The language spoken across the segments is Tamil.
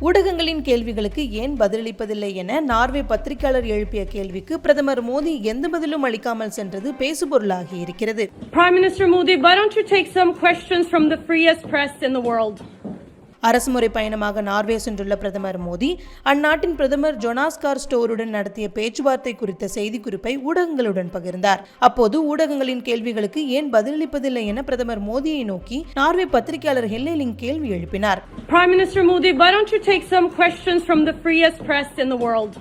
ஊடகங்களின் கேள்விகளுக்கு ஏன் பதிலளிப்பதில்லை என நார்வே பத்திரிகையாளர் எழுப்பிய கேள்விக்கு பிரதமர் மோடி எந்த பதிலும் அளிக்காமல் சென்றது பேசுபொருளாகி இருக்கிறது. Prime Minister Modi, why don't you take some questions from the freest press in the world? அரசுமுறை பயணமாக நார்வே சென்றுள்ள பிரதமர் மோடி அந்நாட்டின் பிரதமர் ஜொனாஸ் கார் ஸ்டோருடன் நடத்திய பேச்சுவார்த்தை குறித்த செய்திக்குறிப்பை ஊடகங்களுடன் பகிர்ந்தார். அப்போது ஊடகங்களின் கேள்விகளுக்கு ஏன் பதிலளிப்பதில்லை என பிரதமர் மோடியை நோக்கி நார்வே பத்திரிகையாளர் ஹெல்லேலிங் கேள்வி எழுப்பினார். Prime Minister Modi, why don't you take some questions from the freest press in the world?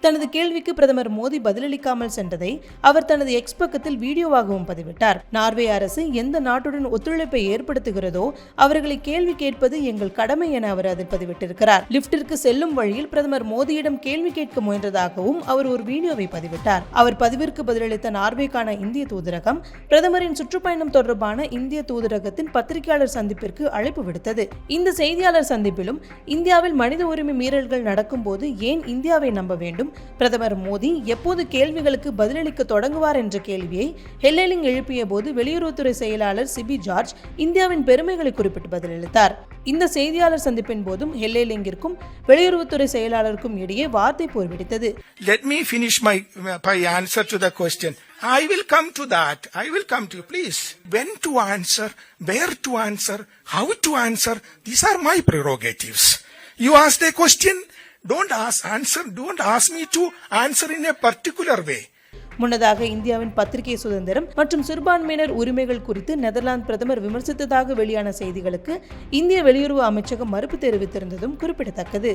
தனது கேள்விக்கு பிரதமர் மோடி பதிலளிக்காமல் சென்றதை அவர் தனது எக்ஸ் பக்கத்தில் வீடியோவாகவும் பதிவிட்டார். நார்வே அரசு எந்த நாட்டுடன் ஒத்துழைப்பை ஏற்படுத்துகிறதோ அவர்களை கேள்வி கேட்பது எங்கள் கடமை என அவர் அதில் பதிவிட்டிருக்கிறார். லிப்டிற்கு செல்லும் வழியில் பிரதமர் மோடியிடம் கேள்வி கேட்க முயன்றதாகவும் அவர் ஒரு வீடியோவை பதிவிட்டார். அவர் பதிவிற்கு பதிலளித்த நார்வேக்கான இந்திய தூதரகம் பிரதமரின் சுற்றுப்பயணம் தொடர்பான இந்திய தூதரகத்தின் பத்திரிகையாளர் சந்திப்பிற்கு அழைப்பு விடுத்தது. இந்த செய்தியாளர் சந்திப்பிலும் இந்தியாவில் மனித உரிமை மீறல்கள் நடக்கும் போது ஏன் இந்தியாவை நம்ப வேண்டும், பிரதமர் மோடி எப்போது கேள்விகளுக்கு பதிலளிக்க தொடங்குவார் என்ற கேள்வியை ஹெல்லேலிங் எழுப்பிய போது வெளியுறவுத்துறை செயலாளர் சிபி ஜார்ஜ் இந்தியாவின் பெருமைகளை குறிப்பிட்டு பதிலளித்தார். இந்த செய்தியாளர் சந்திப்பின் போதும் ஹெல்லேலிங்கிற்கும் வெளியுறவுத்துறை செயலாளருக்கும் இடையே வார்த்தை போர் வெடித்தது. Let me finish my answer to the question. I will come to that. I will come to you. Please. When to answer, where to answer, how to answer. These are my prerogatives. You asked a question. Don't ask me to answer in a particular way. முன்னதாக இந்தியாவின் பத்திரிகை சுதந்திரம் மற்றும் சிறுபான்மையினர் உரிமைகள் குறித்து நெதர்லாந்து பிரதமர் விமர்சித்ததாக வெளியான செய்திகளுக்கு இந்திய வெளியுறவு அமைச்சகம் மறுப்பு தெரிவித்திருந்ததும் குறிப்பிடத்தக்கது.